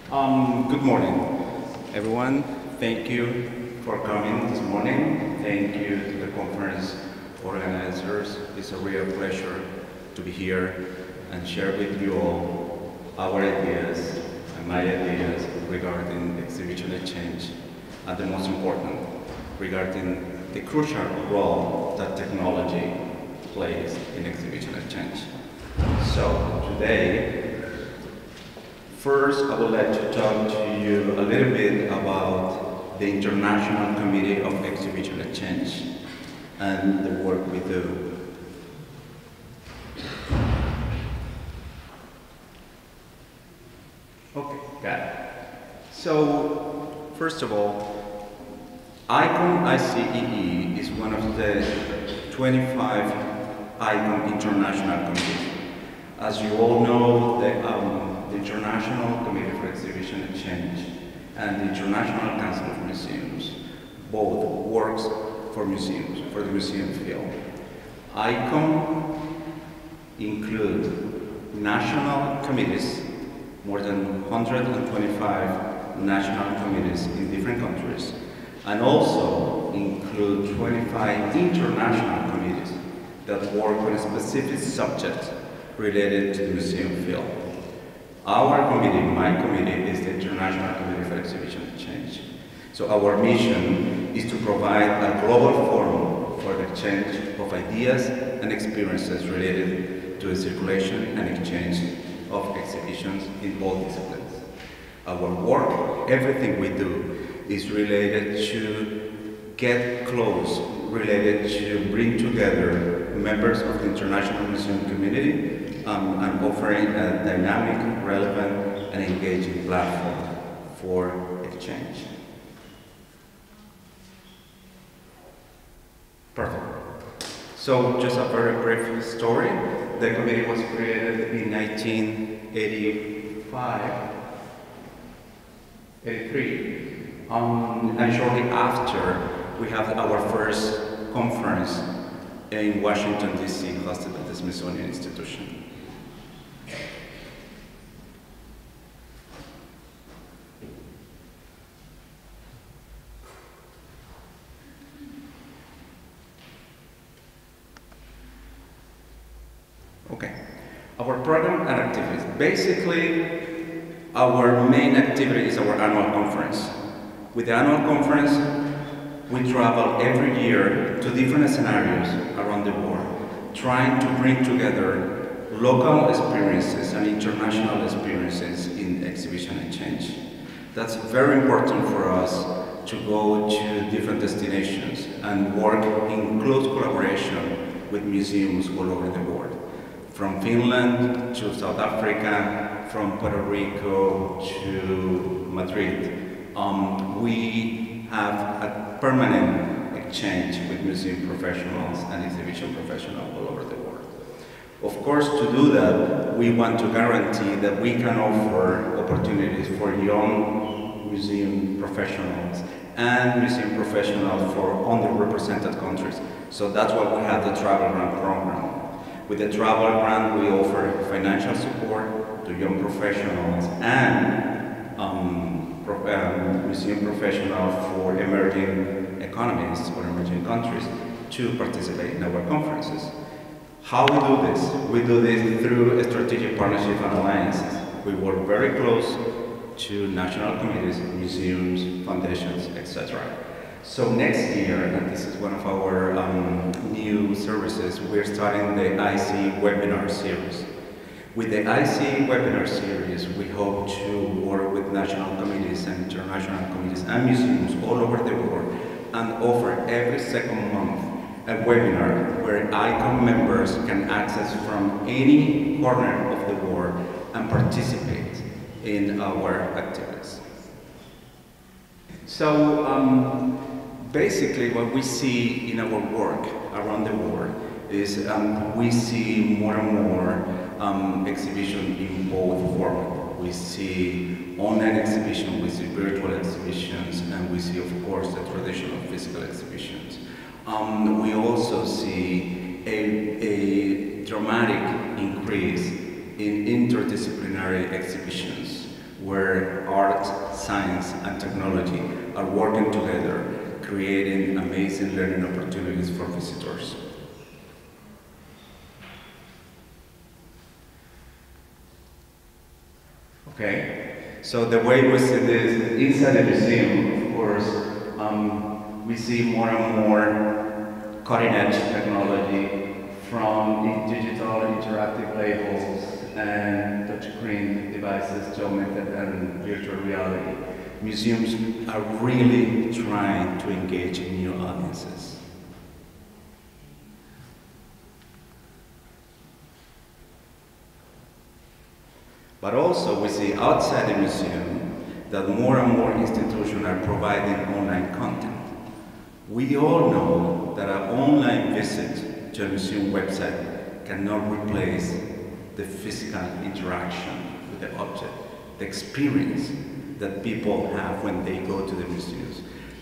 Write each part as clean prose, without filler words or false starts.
Good morning, everyone. Thank you for coming this morning. Thank you to the conference organizers. It's a real pleasure to be here and share with you all our ideas and my ideas regarding exhibition exchange, and the most important, regarding the crucial role that technology plays in exhibition exchange. So today, first, I would like to talk to you a little bit about the International Committee of Exhibition Exchange and the work we do. Okay, got it. So, first of all, ICOM ICEE is one of the 25 ICOM international committees. As you all know, the International Committee for Exhibition Exchange and the International Council of Museums both works for museums, for the museum field. ICOM include national committees, more than 125 national committees in different countries, and also include 25 international committees that work on a specific subject related to the museum field. Our committee, my committee, is the International Committee for Exhibition Exchange. So our mission is to provide a global forum for the exchange of ideas and experiences related to the circulation and exchange of exhibitions in all disciplines. Our work, everything we do, is related to get close, related to bring together members of the international museum community and offering a dynamic, relevant, and engaging platform for exchange. Perfect. So just a very brief story. The committee was created in 1983. And shortly after, we have our first conference in Washington, D.C., hosted at the Smithsonian Institution. Okay, our program and activities. Basically, our main activity is our annual conference. With the annual conference, we travel every year to different scenarios around the world, trying to bring together local experiences and international experiences in exhibition exchange. That's very important for us to go to different destinations and work in close collaboration with museums all over the world. From Finland to South Africa, from Puerto Rico to Madrid. We have a permanent exchange with museum professionals and exhibition professionals all over the world. Of course, to do that, we want to guarantee that we can offer opportunities for young museum professionals and museum professionals for underrepresented countries. So that's why we have the Travel Grant program. With the Travel Grant, we offer financial support to young professionals and museum professionals for emerging economies or emerging countries to participate in our conferences. How we do this? We do this through a strategic partnership and alliances. We work very close to national committees, museums, foundations, etc. So next year, and this is one of our new services, we're starting the IC webinar series. With the IC webinar series, we hope to work with national committees and international committees and museums all over the world and offer every second month a webinar where ICOM members can access from any corner of the world and participate in our activities. So basically what we see in our work around the world is we see more and more exhibition in both formats. We see online exhibition, we see virtual exhibitions, and we see, of course, the traditional physical exhibitions. We also see a dramatic increase in interdisciplinary exhibitions, where art science, and technology are working together, creating amazing learning opportunities for visitors. Okay, so the way we see this inside the museum, of course, we see more and more cutting-edge technology from digital interactive labels and touchscreen devices to augmented and virtual reality. Museums are really trying to engage new audiences. But also we see outside the museum that more and more institutions are providing online content. We all know that an online visit to a museum website cannot replace the physical interaction with the object, the experience that people have when they go to the museums.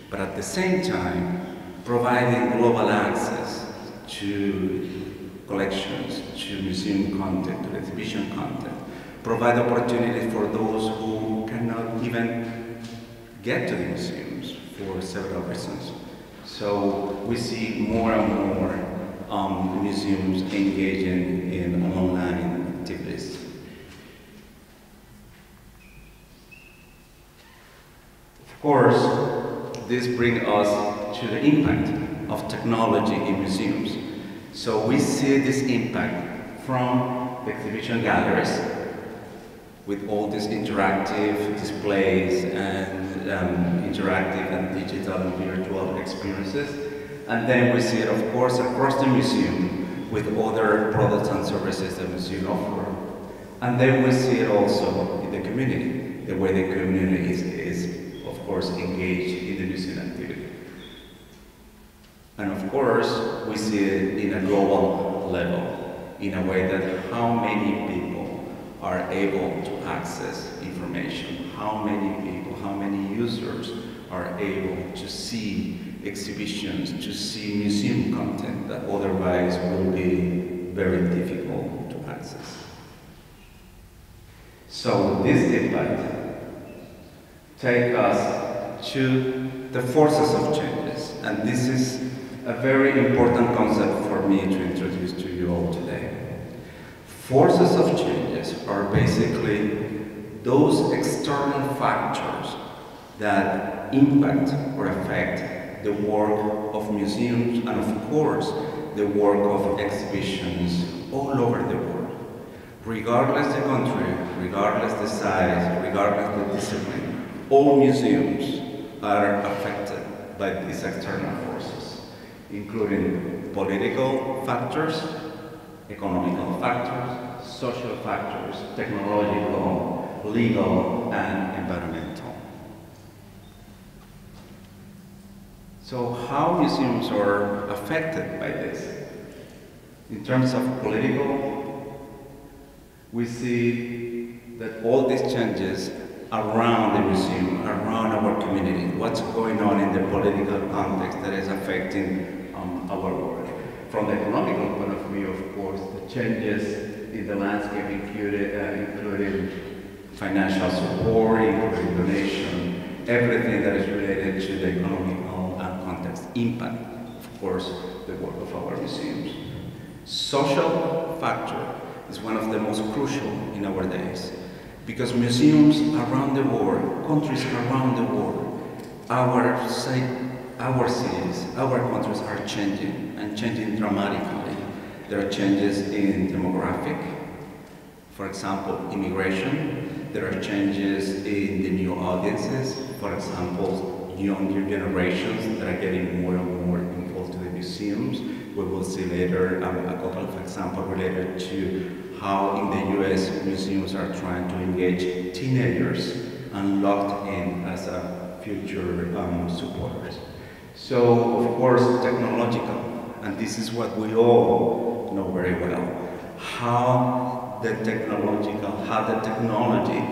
But at the same time, providing global access to collections, to museum content, to exhibition content, provide opportunities for those who cannot even get to the museums for several reasons. So we see more and more museums engaging in online activities. Of course, this brings us to the impact of technology in museums. So we see this impact from the exhibition galleries with all these interactive displays and interactive and digital and virtual experiences. And then we see it, of course, across the museum with other products and services the museum offers. And then we see it also in the community, the way the community is of course, engaged in the museum activity. And of course, we see it in a global level, in a way that how many people are able to access information, how many people, how many users are able to see exhibitions, to see museum content that otherwise will be very difficult to access. So this impact takes us to the forces of changes, and this is a very important concept for me to introduce to you all today. Forces of changes are basically those external factors that impact or affect the work of museums and, of course, the work of exhibitions all over the world. Regardless the country, regardless the size, regardless the discipline, all museums are affected by these external forces, including political factors, economical factors, social factors, technological, legal, and environmental. So how museums are affected by this? In terms of political, we see that all these changes around the museum, around our community, what's going on in the political context that is affecting our work. From the economical point of view, of course, the changes in the landscape including financial support, including donation, everything that is related to the economical context impact, of course, the work of our museums. Social factor is one of the most crucial in our days, because museums around the world, countries around the world, our cities, our countries are changing, and changing dramatically. There are changes in demographic, for example, immigration. There are changes in the new audiences, for example, younger generations that are getting more and more involved to the museums. We will see later a couple of examples related to how in the US museums are trying to engage teenagers and locked in as a future supporters. So, of course, technological, and this is what we all know very well, how the technology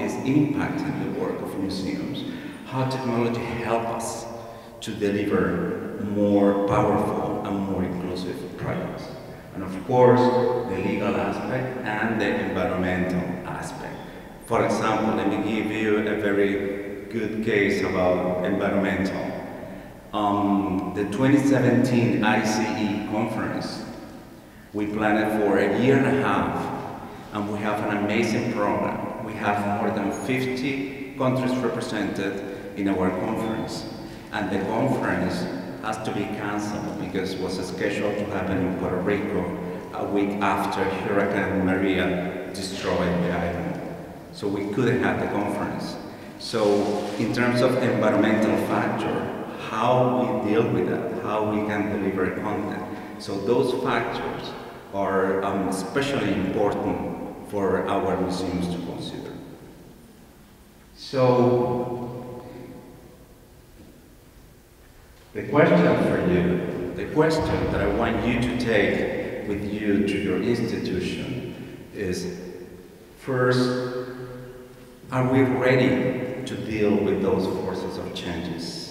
is impacting the work of museums, how technology helps us to deliver more powerful and more inclusive projects. And of course, the legal aspect and the environmental aspect. For example, let me give you a very good case about environmental. The 2017 ICE conference, we planned it for a year and a half, and we have an amazing program. We have more than 50 countries represented in our conference, and the conference has to be cancelled because it was scheduled to happen in Puerto Rico a week after Hurricane Maria destroyed the island. So we couldn't have the conference. So in terms of environmental factor, how we deal with that, how we can deliver content. So those factors are especially important for our museums to consider. So the question for you, the question that I want you to take with you to your institution is, first, are we ready to deal with those forces of changes?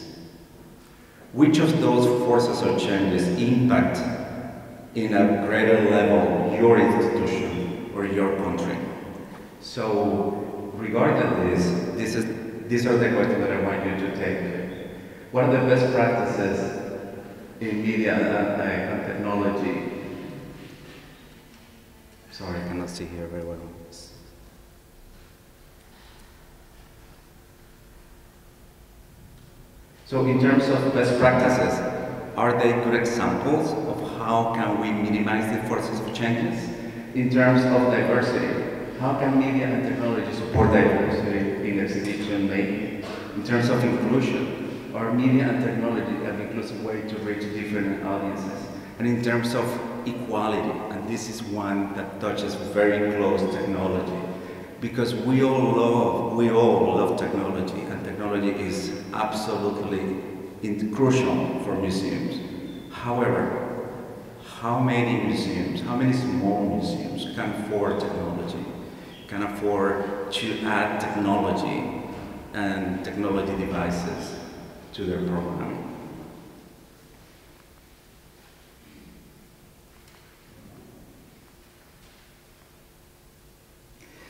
Which of those forces of changes impact in a greater level your institution or your country? So regarding this, these are the questions that I want you to take. What are the best practices in media and technology? Sorry, I cannot see here very well. So in terms of best practices, are they good examples of how can we minimize the forces of changes? In terms of diversity, how can media and technology support diversity in exhibition making? In terms of inclusion, are media and technology an inclusive way to reach different audiences? And in terms of equality, and this is one that touches very close technology, because we all love technology, and technology is absolutely crucial for museums. However, how many museums, how many small museums can afford technology, can afford to add technology and technology devices to their programming?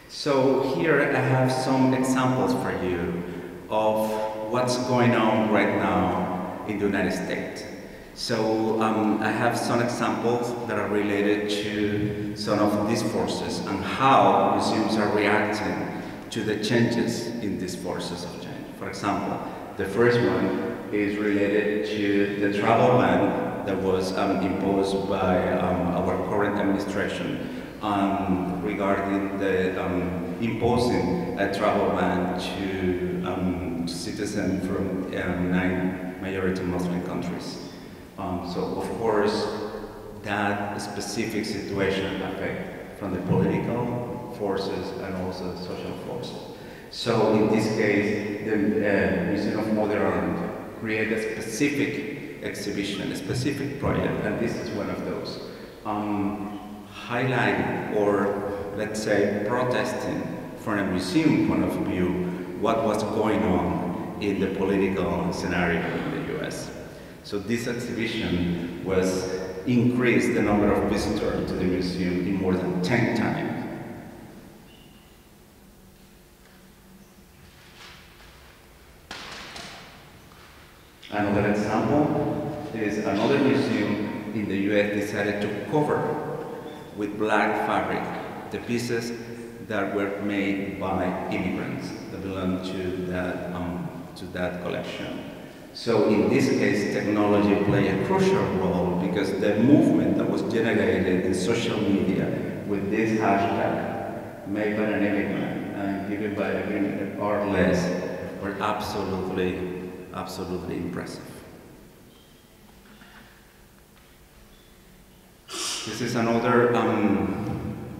So here I have some examples for you of what's going on right now in the United States. So I have some examples that are related to some of these forces and how museums are reacting to the changes in these forces of change. For example, the first one is related to the travel ban that was imposed by our current administration regarding the imposing a travel ban to citizens from 9 majority Muslim countries. So of course, that specific situation affects from the political forces and also the social forces. So in this case, the Museum of Modern Art created a specific exhibition, a specific project, and this is one of those. Highlighting, or let's say protesting from a museum point of view, what was going on in the political scenario in the US. So this exhibition was increased the number of visitors to the museum in more than 10 times. Another example is another museum in the US decided to cover with black fabric the pieces that were made by immigrants that belong to that collection. So in this case, technology played a crucial role because the movement that was generated in social media with this hashtag, made by an immigrant and given by a immigrant or less, were absolutely impressive. This is another,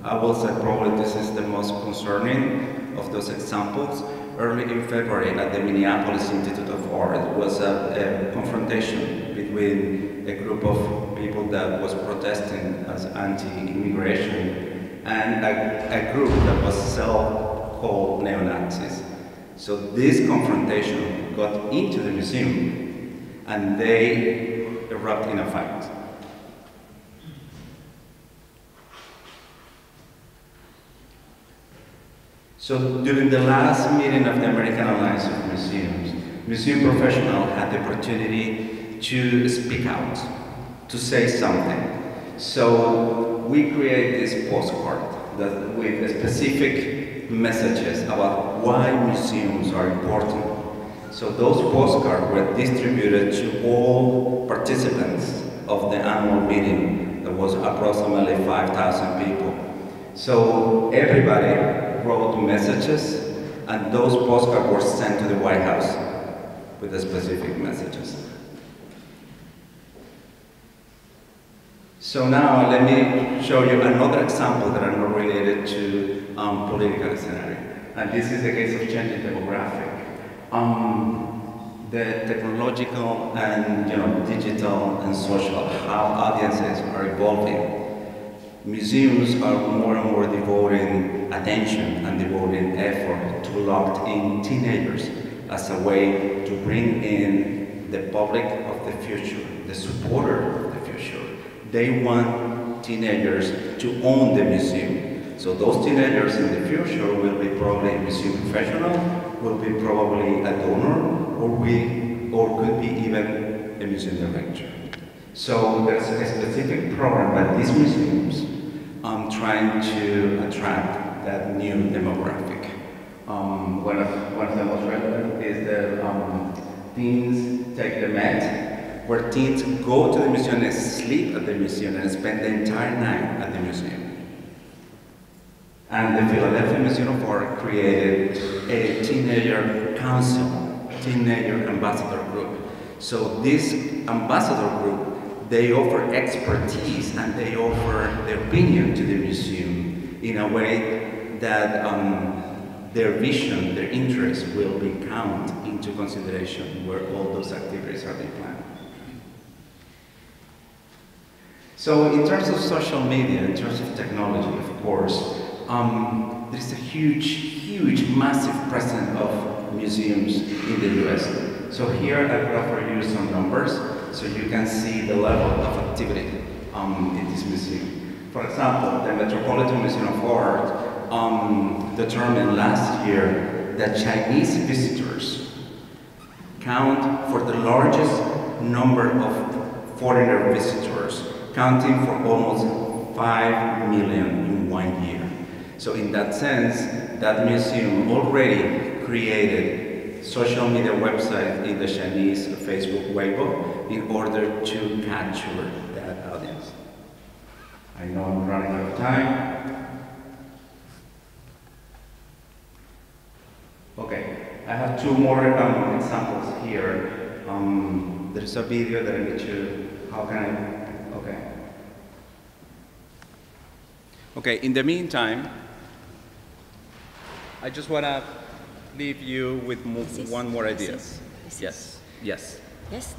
I will say probably this is the most concerning of those examples. Early in February at the Minneapolis Institute of Art was a confrontation between a group of people that was protesting as anti-immigration and a group that was self-called neo-Nazis. So this confrontation got into the museum and they erupted in a fight. So during the last meeting of the American Alliance rise of museums, museum professionals had the opportunity to speak out, to say something. So we create this postcard that with specific messages about why museums are important. So those postcards were distributed to all participants of the annual meeting. There was approximately 5,000 people. So everybody wrote messages, and those postcards were sent to the White House with the specific messages. So now let me show you another example that are not related to political scenario. And this is the case of changing demographic. The technological and digital and social, how audiences are evolving. Museums are more and more devoting attention and devoting effort to locked-in teenagers as a way to bring in the public of the future, the supporter of the future. They want teenagers to own the museum. So those teenagers in the future will be probably a museum professional, will be probably a donor, or could be even a museum director. So there's a specific program by these museums trying to attract that new demographic. One of the most relevant is the Teens Take the Met, where teens go to the museum and sleep at the museum and spend the entire night at the museum. And the Philadelphia Museum of Art created a teenager council, teenager ambassador group. So this ambassador group, they offer expertise and they offer their opinion to the museum in a way that their vision, their interests will be counted into consideration where all those activities are being planned. So in terms of social media, in terms of technology, of course, there is a huge, massive presence of museums in the US. So here I will offer you some numbers so you can see the level of activity in this museum. For example, the Metropolitan Museum of Art determined last year that Chinese visitors count for the largest number of foreigner visitors, counting for almost 5 million in 1 year. So in that sense, that museum already created social media website in the Chinese Facebook Weibo in order to capture that audience. I know I'm running out of time. Okay, I have two more examples here. There's a video that I need to, how can I, okay. Okay, in the meantime, I just want to leave you with one more idea. Yes, yes. Yes,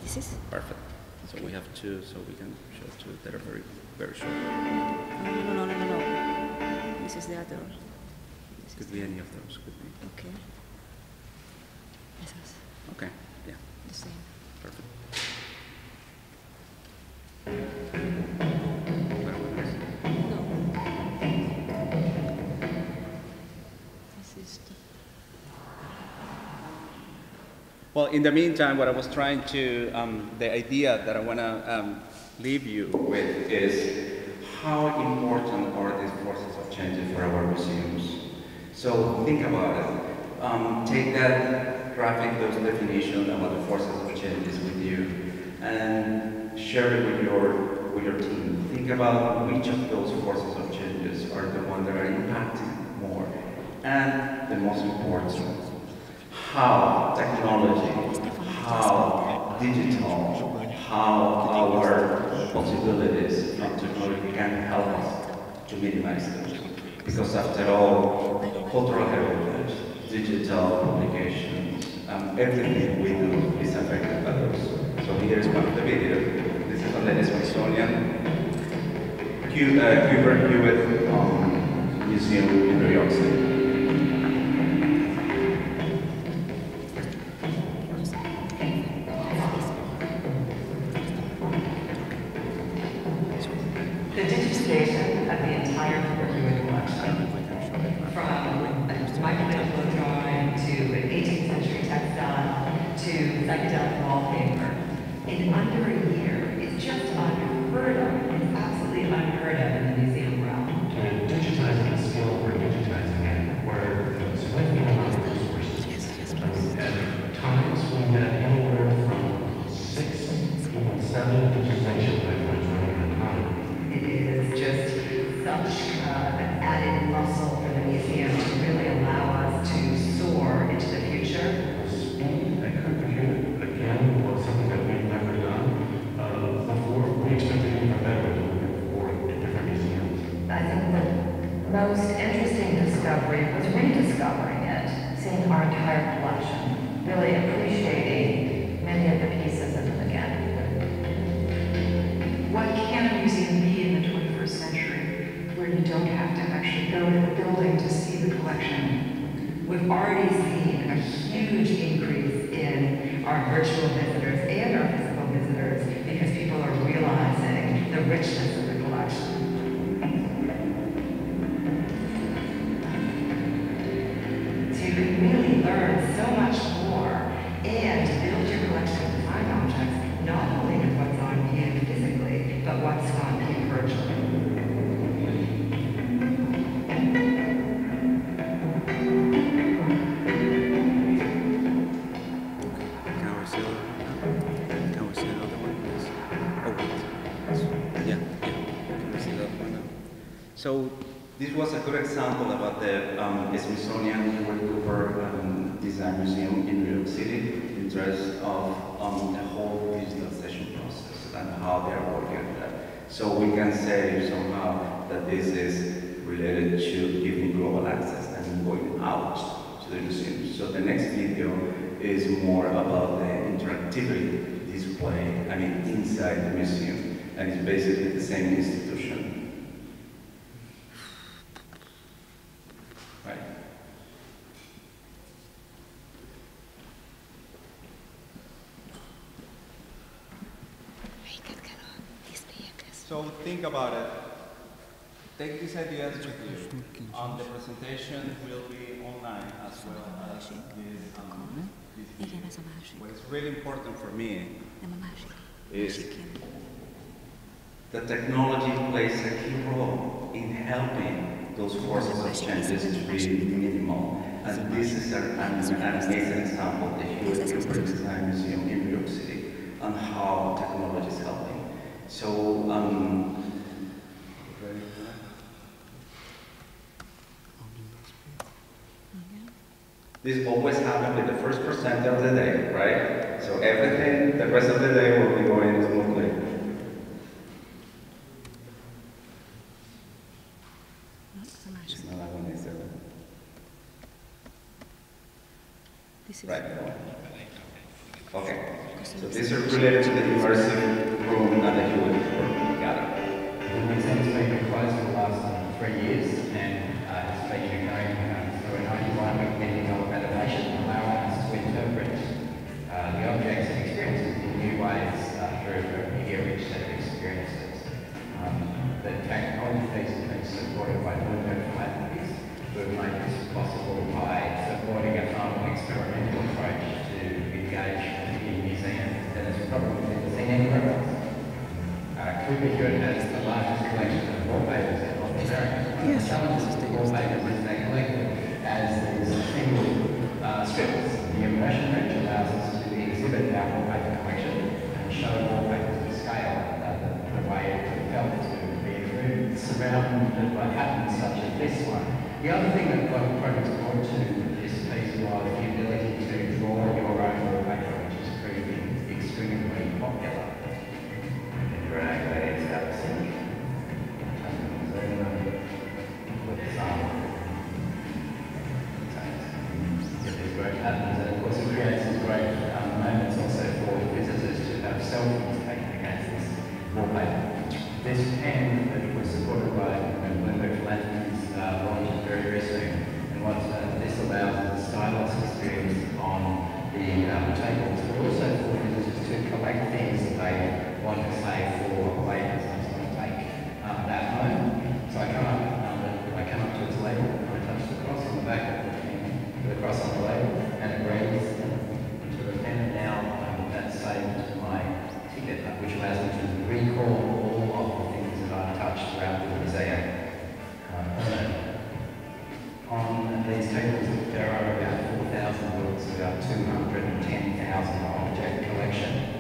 this is? Perfect. So we have two, so we can show two that are very, very short. No. This is the other. Could be any of those, could be. Okay. This is Okay, yeah. the same. Perfect. Well, in the meantime, what I was trying to, the idea that I want to leave you with is how important are these forces of change for our museums? So think about it. Take that graphic, those definitions about the forces of change with you, and share it with your team. Think about which of those forces of changes are the ones that are impacting more. And the most important, how technology, how digital, how our possibilities from technology can help us to minimize them. Because after all, cultural heritage, digital publications, everything we do is affected by those. So here is one of the videos. This is from the Smithsonian Hubert Hewitt Museum in New York City. The digitization of the entire Hewitt collection, from a Michelangelo drawing to an 18th century text wallpaper in under a year is just unheard of. It's absolutely unheard of in the museum realm. And digitizing the skill, we're digitizing it, where there's significant amount of resources. At times, we had anywhere from 6, even 7 digitization pipelines running at a time. It is just such an added muscle for the museum to really allow us to soar into the future. The speed that Cooper unit, again, was something that we've never done before. We expected even better to look for different museums. I think the most interesting discovery was rediscovering it, seeing our entire collection, really appreciating many of the pieces in it again. What can a museum be in the 21st century where you don't have to actually go to the building to see the collection? We've already seen a huge increase in our virtual visitors and our physical visitors because people are realizing the richness of the collection. So you can really learn so much more and build your collection of fine objects, not only with what's on view physically, but what's on view virtually. Can we see the other one, please? Oh, wait. Yeah. Can we see that one now? So this was a good example about the Smithsonian Edward Cooper Design Museum in New York City, in terms of the whole digitalization process and how they are working on that. So we can say somehow that this is related to giving global access and going out to the museum. So the next video is more about the interactivity display, inside the museum, and it's basically the same institution. Right. So think about it. Take these ideas with you. The presentation will be online as well as this Igen, video. ez a másik. What is really important for me Nem a másik. is Másik ilyen. that technology plays a key role in helping those forces of changes to be minimal. And this is an amazing example, the Hewitt Cooper Design Museum in New York City, on how technology is helping. So, this always happens with the first percent of the day, right? So everything, the rest of the day will be going smoothly. Ez a másik. No, that one is there. This is Right. Okay. So these are related to the immersive room and the Hewitt room. Got it. The museum's been closed for the last 3 years and it's been going through a 91-week meeting of adaptation, allowing us to interpret the objects and experiences in new ways through a media-rich set of experiences. The technology piece has been supported by Bloomberg Philanthropies, who have made this possible by supporting a far more experimental approach to engage in museums than has probably been seen anywhere else. Cooper Hewitt has the largest collection of wallpapers in North America. One of the challenges with wallpapers is they collect as these single strips. The immersion range allows us to exhibit our wallpaper collection and show wallpapers to scale the way it felt to be surrounded by patterns such as this one. The other thing that Global Progress brought to this piece was the ability to draw your own wallpaper, which is proving extremely popular. Drag that X out of sync. With some. Get these great patterns, and of course it creates these great moments also for visitors to have selfies taken against this wallpaper. This pen that was supported by Bloomberg Philanthropies launched very, very soon. And what this allows is a stylus experience on the tables, but also for visitors to collect things that they want to say for later. So I just want to take that home. So I come up to its label, and I touch the cross on the back of the pen, the cross on the label, and it reads to the pen. And now that say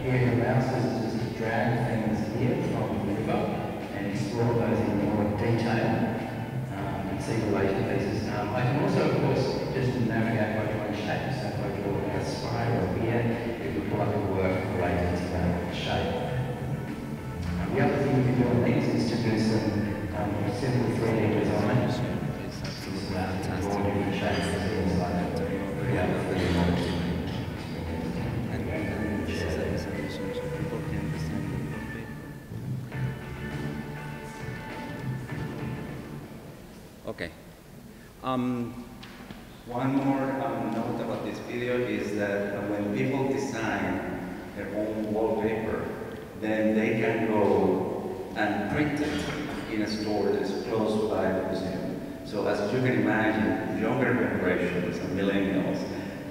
Here it allows visitors to drag things here from the river and explore those in more detail and see the later pieces. I can also, of course, just navigate by drawing shapes. So if I draw a spiral here, it will pull up a work related to that shape. The other thing you can do on these is to do some simple 3D design. Draw different shapes and things like that. Okay. One more note about this video is that when people design their own wallpaper, then they can go and print it in a store that is close by the museum. So as you can imagine, younger generations and millennials,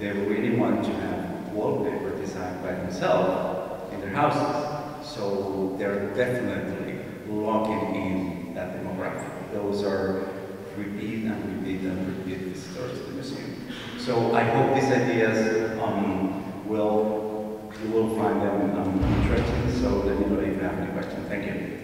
they really want to have wallpaper designed by themselves in their houses. So they're definitely locking in that demographic. Those are repeat and repeat and repeat visitors to the museum. So I hope these ideas you will find them interesting. So let me know if you have any questions. Thank you.